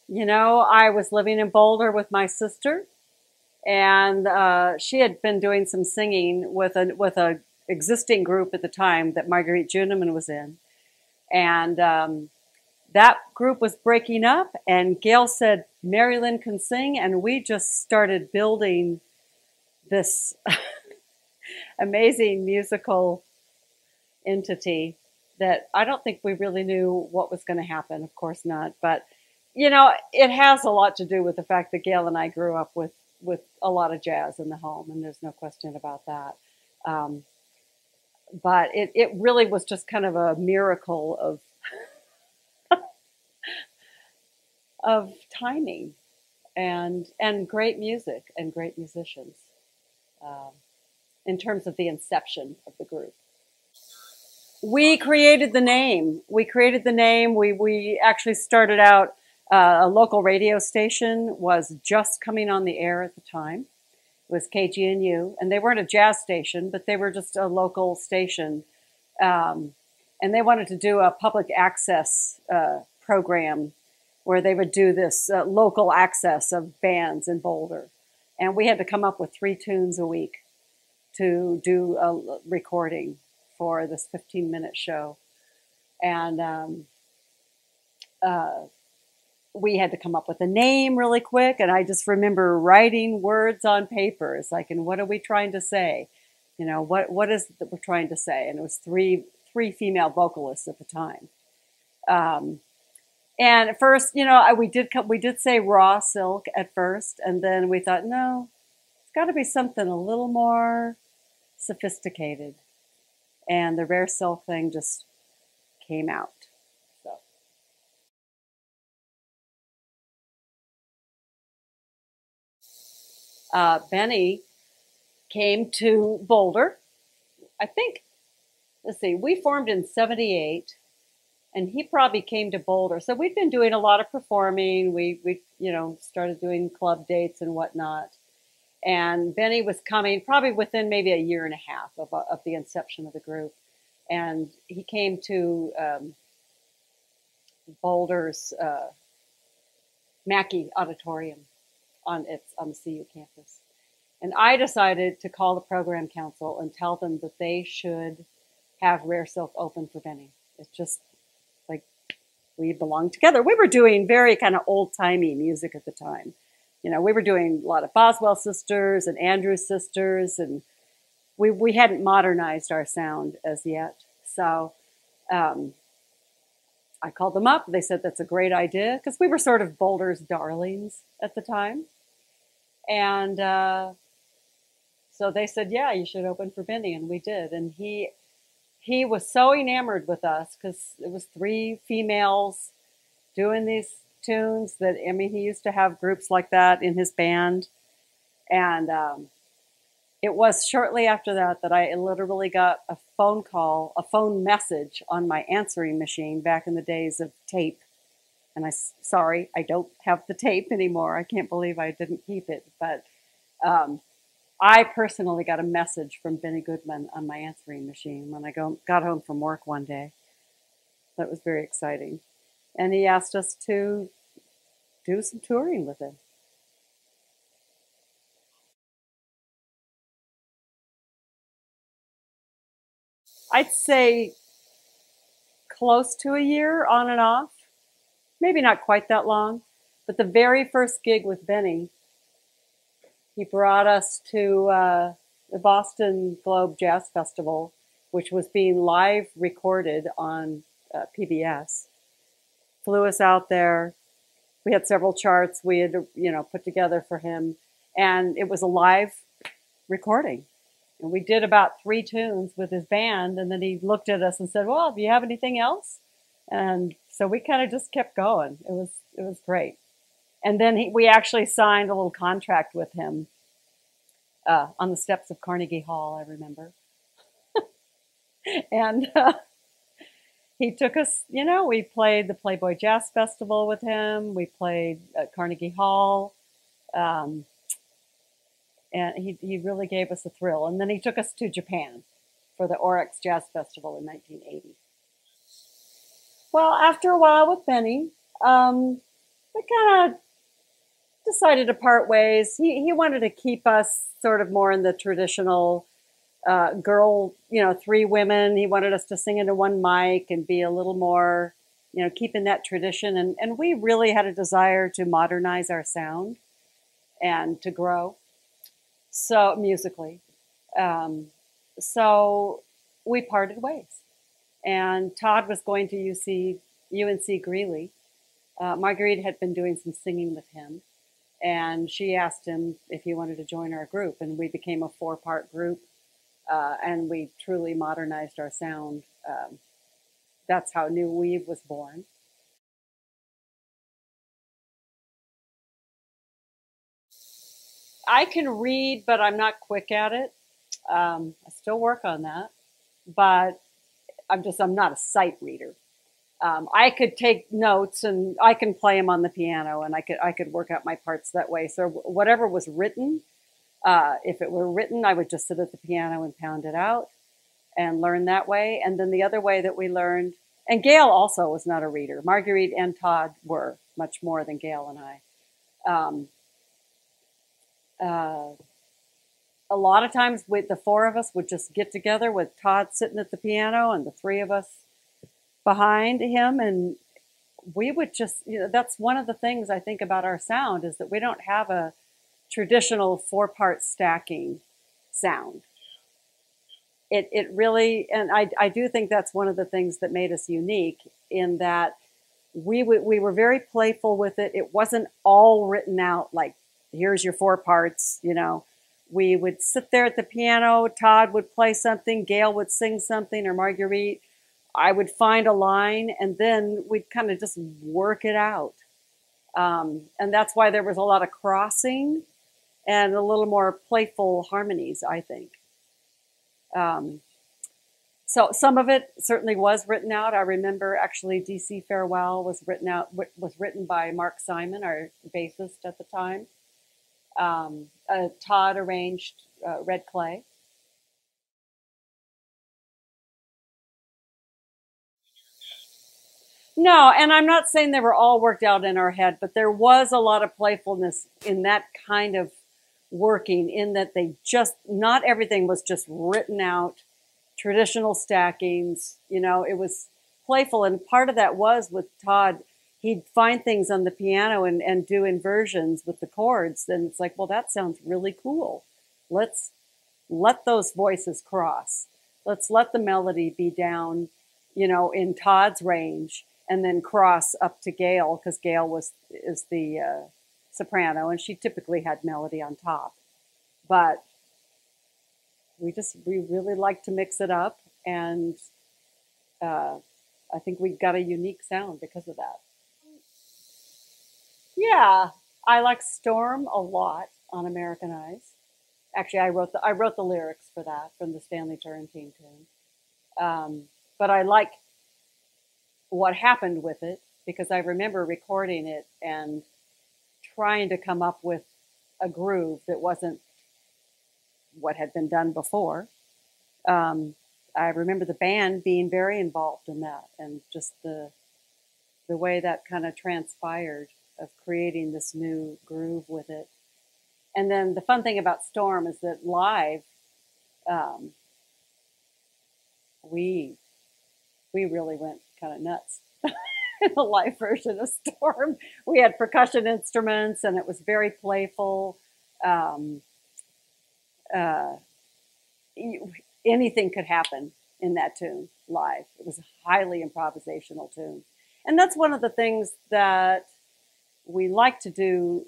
You know, I was living in Boulder with my sister, and she had been doing some singing with a existing group at the time that Marguerite Juneman was in, and that group was breaking up. And Gail said Mary Lynn can sing, and we just started building this amazing musical entity that I don't think we really knew what was going to happen. Of course not, but you know, it has a lot to do with the fact that Gail and I grew up with a lot of jazz in the home, and there's no question about that. Um, but it really was just kind of a miracle of timing and great music and great musicians um, in terms of the inception of the group. We created the name. We created the name. We actually started out. A local radio station was just coming on the air at the time. It was KGNU, and they weren't a jazz station, but they were just a local station. Um, and they wanted to do a public access program where they would do this local access of bands in Boulder. And we had to come up with 3 tunes a week to do a recording for this 15-minute show. And uh, we had to come up with a name really quick. And I just remember writing words on paper. It's like, and what are we trying to say? You know, what is it that we're trying to say? And it was three female vocalists at the time. Um, and at first, you know, we did say raw silk at first, and then we thought, no, it's got to be something a little more sophisticated. And the rare silk thing just came out. So Benny came to Boulder. I think, let's see, we formed in '78, and he probably came to Boulder. So we'd been doing a lot of performing. We you know, started doing club dates and whatnot. And Benny was coming probably within maybe a year and a half of the inception of the group. And he came to Boulder's Mackey Auditorium on the CU campus. And I decided to call the program council and tell them that they should have Rare Silk open for Benny. It's just like we belong together. We were doing very kind of old-timey music at the time. You know, we were doing a lot of Boswell sisters and Andrews sisters, and we hadn't modernized our sound as yet. So um, I called them up. They said that's a great idea because we were sort of Boulder's darlings at the time. And so they said, yeah, you should open for Benny. And we did. And he was so enamored with us because it was 3 females doing these tunes that, I mean, he used to have groups like that in his band. And it was shortly after that that I literally got a phone call, a phone message on my answering machine back in the days of tape. And sorry, I don't have the tape anymore. I can't believe I didn't keep it. But um, I personally got a message from Benny Goodman on my answering machine when I got home from work one day. That was very exciting. And he asked us to do some touring with him. I'd say close to a year on and off. Maybe not quite that long. But the very first gig with Benny, he brought us to the Boston Globe Jazz Festival, which was being live recorded on PBS. Flew us out there. We had several charts we had, you know, put together for him, and it was a live recording. And we did about 3 tunes with his band, and then he looked at us and said, "Well, do you have anything else?" And so we kind of just kept going. It was great. And then we actually signed a little contract with him on the steps of Carnegie Hall, I remember. And he took us, you know, we played the Playboy Jazz Festival with him. We played at Carnegie Hall. Um, and he really gave us a thrill. And then he took us to Japan for the Oryx Jazz Festival in 1980. Well, after a while with Benny, we kind of decided to part ways. He wanted to keep us sort of more in the traditional girl, three women. He wanted us to sing into one mic and be a little more, keeping that tradition. And we really had a desire to modernize our sound and to grow. So musically. So we parted ways. And Todd was going to UNC Greeley. Marguerite had been doing some singing with him. And she asked him if he wanted to join our group. And we became a 4-part group. And we truly modernized our sound. That's how New Weave was born. I can read, but I'm not quick at it. I still work on that, but I'm not a sight reader. I could take notes and I can play them on the piano, and I could work out my parts that way. So whatever was written, if it were written, I would just sit at the piano and pound it out and learn that way. And then the other way that we learned, and Gail also was not a reader. Marguerite and Todd were much more than Gail and I. A lot of times the 4 of us would just get together with Todd sitting at the piano and the 3 of us behind him, and we would just, that's one of the things I think about our sound, is that we don't have a traditional 4-part stacking sound. It really, and I do think that's one of the things that made us unique, in that we were very playful with it. It wasn't all written out like, here's your 4 parts, We would sit there at the piano, Todd would play something, Gail would sing something, or Marguerite. I would find a line, and then we'd kind of just work it out. And that's why there was a lot of crossing and a little more playful harmonies, I think. So some of it certainly was written out. I remember actually DC Farewell was written by Mark Simon, our bassist at the time. Todd arranged Red Clay. No, and I'm not saying they were all worked out in our head, but there was a lot of playfulness in that kind of working, in that not everything was just written out, traditional stackings, it was playful. And part of that was with Todd, he'd find things on the piano and do inversions with the chords. And it's like, well, that sounds really cool. Let's let those voices cross. Let's let the melody be down, in Todd's range, and then cross up to Gail, because Gail is the soprano, and she typically had melody on top. But we really like to mix it up, and I think we got a unique sound because of that. Yeah, I like Storm a lot on American Eyes. Actually, I wrote the lyrics for that, from the Stanley Turrentine tune. But I like what happened with it, because I remember recording it and trying to come up with a groove that wasn't what had been done before. I remember the band being very involved in that, and just the way that kind of transpired, of creating this new groove with it. And then the fun thing about Storm is that live, we really went kind of nuts in the live version of Storm. We had percussion instruments, and it was very playful. Anything could happen in that tune live. It was a highly improvisational tune. And that's one of the things that we like to do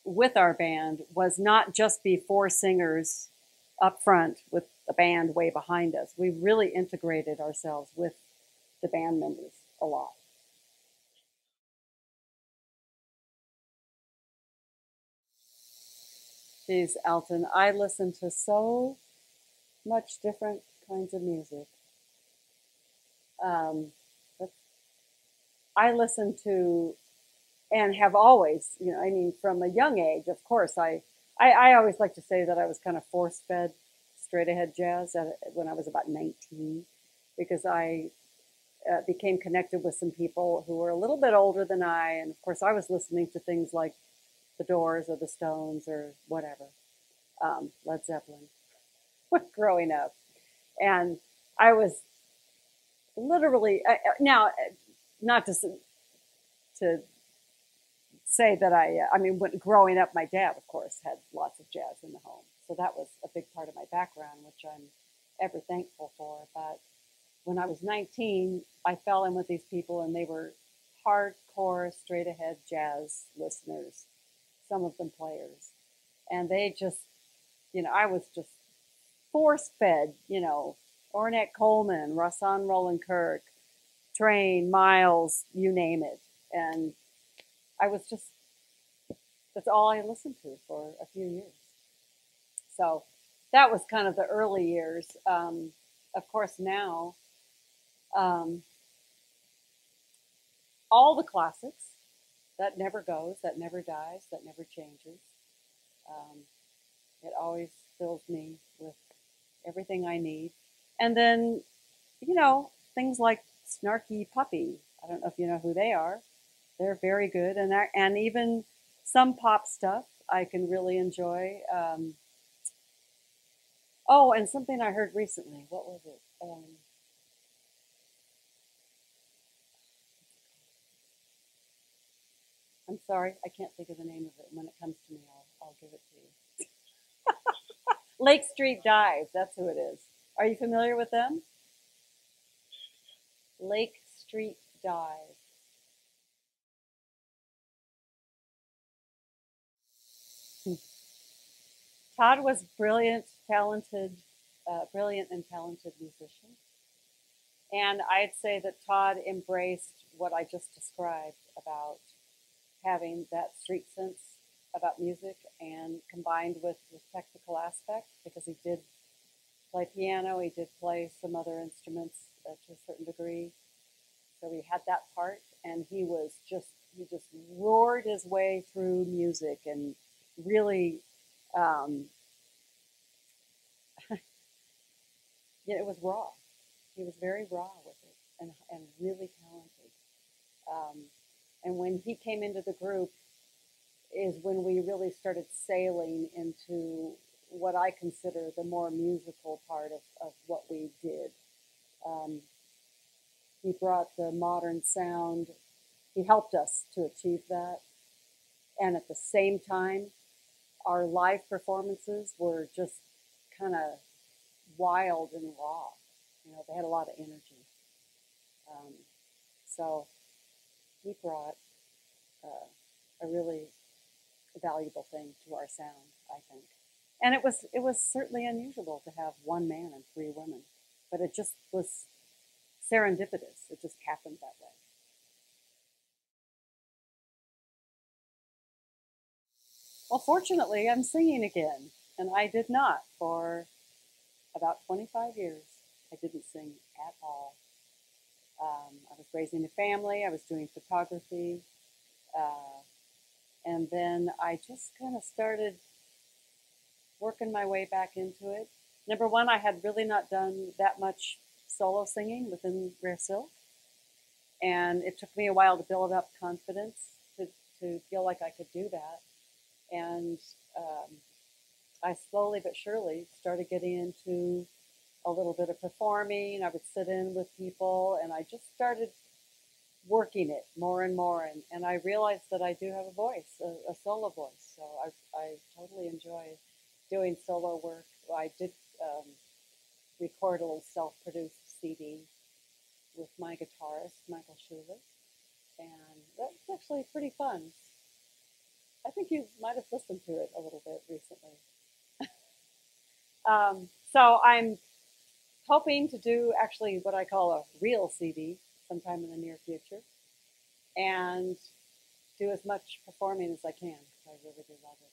with our band, was not just be 4 singers up front with the band way behind us. We really integrated ourselves with the band members a lot. Geez, Elton, I listen to so much different kinds of music. I listen to, and have always, from a young age, of course, I always like to say that I was kind of force-fed straight ahead jazz when I was about 19, because I became connected with some people who were a little bit older than I. And of course, I was listening to things like the Doors or the Stones or whatever, Led Zeppelin, growing up. And I was literally, now, not to say that I mean, growing up, my dad, of course, had lots of jazz in the home. So that was a big part of my background, which I'm ever thankful for. But when I was 19, I fell in with these people, and they were hardcore, straight ahead jazz listeners, some of them players. And they just, I was just force fed, Ornette Coleman, Rahsaan Roland Kirk, Train, Miles, you name it. And I was just, that's all I listened to for a few years. So that was kind of the early years. Of course, now, all the classics, that never goes, that never dies, that never changes. It always fills me with everything I need. And then, things like Snarky Puppy. I don't know if you know who they are. They're very good. And even some pop stuff I can really enjoy. Oh, and something I heard recently. What was it? I'm sorry, I can't think of the name of it. When it comes to me, I'll give it to you. Lake Street Dive, that's who it is. Are you familiar with them? Lake Street Dive. Todd was brilliant and talented musician. And I'd say that Todd embraced what I just described about having that street sense about music, and combined with the technical aspect, because he did play piano, he did play some other instruments to a certain degree. So he had that part, and he just roared his way through music and really, it was raw. He was very raw with it, and really talented. Um, and when he came into the group is when we really started sailing into what I consider the more musical part of what we did. Um, he brought the modern sound. He helped us to achieve that. And at the same time, our live performances were just kind of wild and raw. They had a lot of energy. Um, so he brought a really valuable thing to our sound, I think. And it was certainly unusual to have one man and three women, but it just was serendipitous. It just happened that way. Well, fortunately, I'm singing again, and I did not for about 25 years. I didn't sing at all. I was raising a family. I was doing photography. Uh, and then I just kind of started working my way back into it. Number one, I had really not done that much solo singing within Rare Silk. And it took me a while to build up confidence to feel like I could do that. And I slowly but surely started getting into a little bit of performing. I would sit in with people, and I just started working it more and more. And I realized that I do have a voice, a solo voice. So I totally enjoy doing solo work. I did record a little self-produced CD with my guitarist, Michael Schuler. And that's actually pretty fun. I think you might have listened to it a little bit recently. So I'm hoping to do actually what I call a real CD sometime in the near future, and do as much performing as I can, because I really do love it.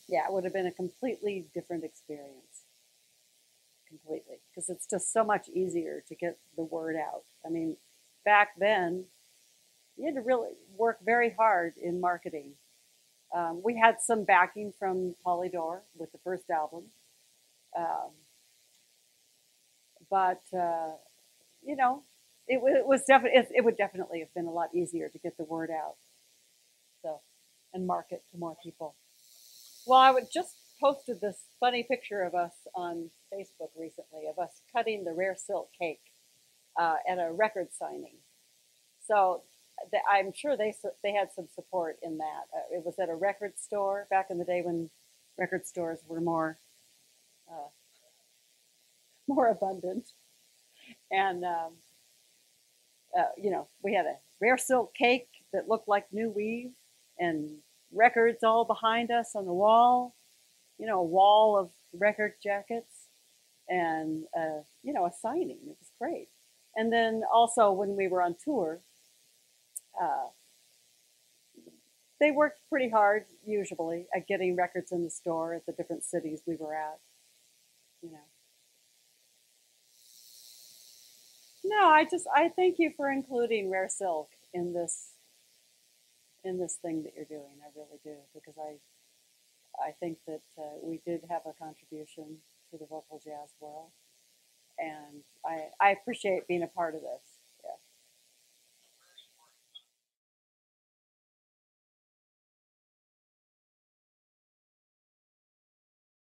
Yeah, it would have been a completely different experience. Completely. Because it's just so much easier to get the word out. I mean, back then, you had to really work very hard in marketing. We had some backing from Polydor with the first album, Um, but you know, it was definitely it would definitely have been a lot easier to get the word out, so and market to more people. Well, I would just posted this funny picture of us on Facebook recently of us cutting the rare silk cake at a record signing. So I'm sure they had some support in that. It was at a record store back in the day when record stores were uh, more abundant, and you know, we had a rare silk cake that looked like new weave, and records all behind us on the wall. You know, a wall of record jackets, and you know, a signing. It was great. And then also when we were on tour, uh, they worked pretty hard usually at getting records in the store at the different cities we were at. You know, no, I thank you for including rare silk in this thing that you're doing. I really do, because I think that we did have a contribution to the vocal jazz world, and I appreciate being a part of this.